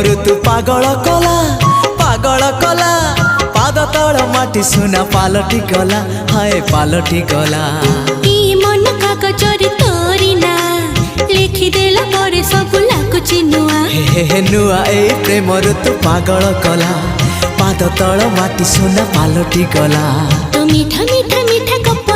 ऋतु पागल कला पागल कला पाद तल माटी सुना पालटी गला हाय पालटी गला मन कागजरे तोरी ना लिखिदेला पर सब लाଗୁଛି नुआ हे नुआ ए प्रेम ऋतु पागल कला पाद तल माटी सुना पालटी गला तो मीठा मीठा मीठा गप